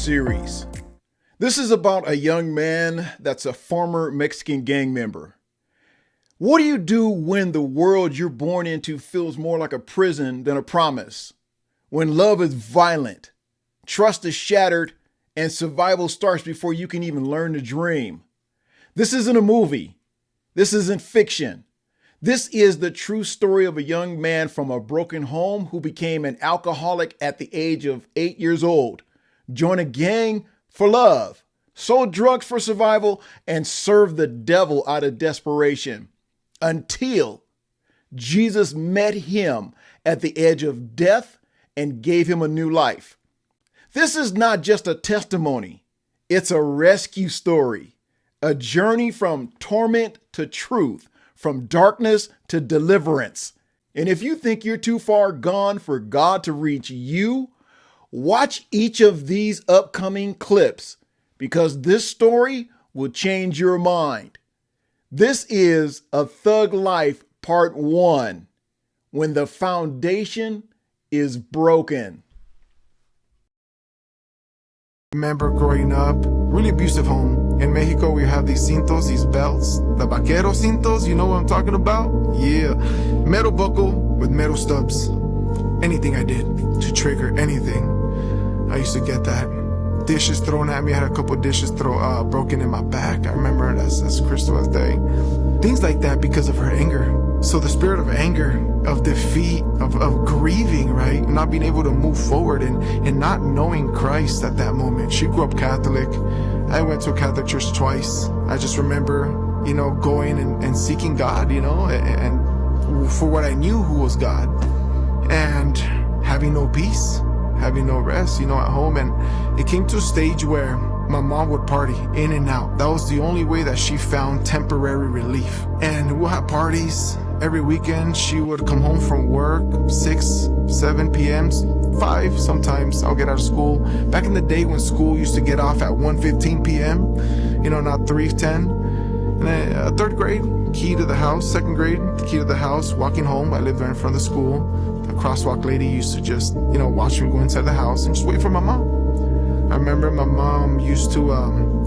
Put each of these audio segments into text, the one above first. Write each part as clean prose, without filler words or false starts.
series. This is about a young man that's a former Mexican gang member. What do you do when the world you're born into feels more like a prison than a promise? When love is violent, trust is shattered, and survival starts before you can even learn to dream? This isn't a movie. This isn't fiction. This is the true story of a young man from a broken home who became an alcoholic at the age of 8 years old, joined a gang for love, sold drugs for survival, and served the devil out of desperation until Jesus met him at the edge of death and gave him a new life. This is not just a testimony. It's a rescue story, a journey from torment to truth, from darkness to deliverance. And if you think you're too far gone for God to reach you, watch each of these upcoming clips because this story will change your mind. This is A Thug Life Part 1, When the Foundation is Broken. Remember growing up, really abusive home. In Mexico, we have these cintos, these belts, the vaquero cintos, you know what I'm talking about? Yeah, metal buckle with metal stubs. Anything I did to trigger anything, I used to get that. Dishes thrown at me, I had a couple dishes broken in my back. I remember that's Christmas Day. Things like that because of her anger. So the spirit of anger, of defeat, of grieving, right? Not being able to move forward and not knowing Christ at that moment. She grew up Catholic. I went to a Catholic church twice. I just remember, going and seeking God, and for what I knew who was God. And having no peace, having no rest, at home. And it came to a stage where my mom would party in and out. That was the only way that she found temporary relief. And we'll have parties every weekend. She would come home from work 6, 7 p.m., 5 sometimes. I'll get out of school. Back in the day when school used to get off at 1:15 p.m., not 3:10. And then third grade, key to the house. Second grade, key to the house. Walking home, I lived right in front of the school. The crosswalk lady used to just, watch me go inside the house and just wait for my mom. I remember my mom used to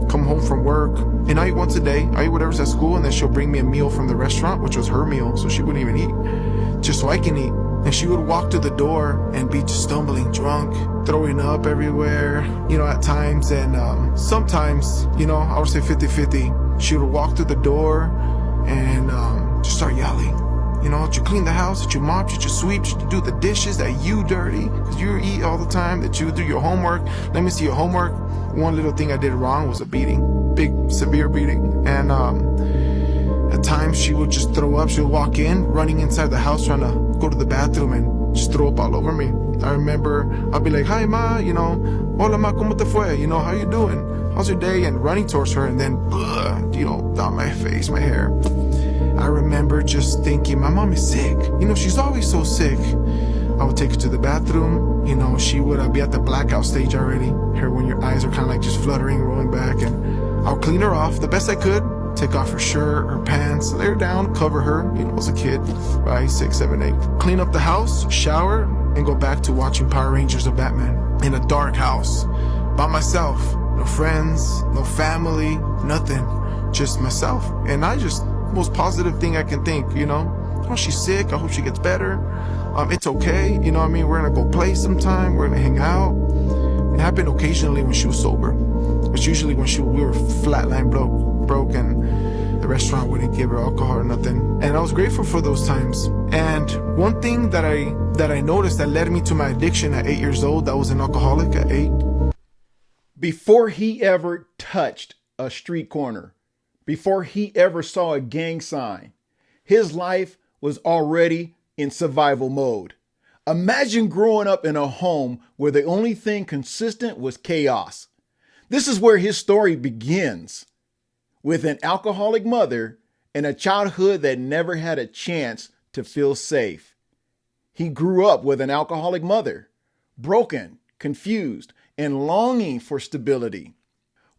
come home from work, and I eat once a day. I eat whatever's at school, and then she'll bring me a meal from the restaurant, which was her meal, so she wouldn't even eat, just so I can eat. And she would walk to the door and be just stumbling, drunk, throwing up everywhere, at times. And sometimes, I would say 50-50. She would walk through the door and just start yelling. Did you clean the house? Did you mop? Did you sweep? Did you do the dishes? That you dirty? Because you eat all the time. That you do your homework? Let me see your homework. One little thing I did wrong was a beating. Big, severe beating. And at times she would just throw up. She would walk in, running inside the house, trying to go to the bathroom and just throw up all over me. I remember I'd be like, hi, ma, hola, ma, ¿cómo te fue? How you doing? How's your day? And running towards her, and then, down my face, my hair. I remember just thinking, my mom is sick. She's always so sick. I would take her to the bathroom. She would be at the blackout stage already. Her when your eyes are kind of like just fluttering, rolling back. And I'll clean her off the best I could. Take off her shirt, her pants, lay her down, cover her, as a kid, right? 6, 7, 8. Clean up the house, shower, and go back to watching Power Rangers or Batman. In a dark house, by myself. No friends, no family, nothing. Just myself. And I just... most positive thing I can think, oh, she's sick, I hope she gets better, it's okay, we're gonna go play sometime, we're gonna hang out. It happened occasionally when she was sober. It's usually when we were flatline broke and the restaurant wouldn't give her alcohol or nothing. And I was grateful for those times. And one thing that I noticed that led me to my addiction at 8 years old, that was an alcoholic at 8. Before he ever touched a street corner, before he ever saw a gang sign, his life was already in survival mode. Imagine growing up in a home where the only thing consistent was chaos. This is where his story begins, with an alcoholic mother and a childhood that never had a chance to feel safe. He grew up with an alcoholic mother, broken, confused, and longing for stability.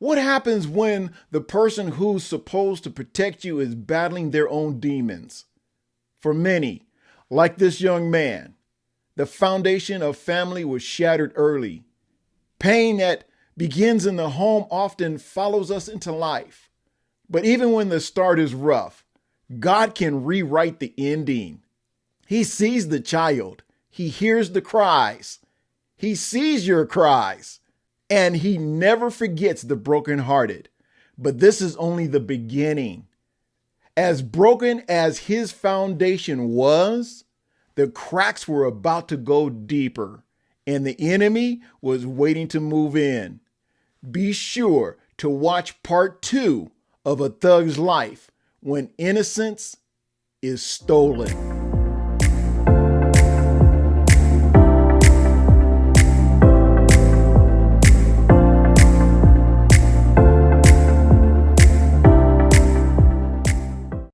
What happens when the person who's supposed to protect you is battling their own demons? For many, like this young man, the foundation of family was shattered early. Pain that begins in the home often follows us into life. But even when the start is rough, God can rewrite the ending. He sees the child. He hears the cries. He sees your cries. And he never forgets the brokenhearted. But this is only the beginning. As broken as his foundation was, the cracks were about to go deeper, and the enemy was waiting to move in. Be sure to watch part 2 of A Thug's Life, when innocence is stolen.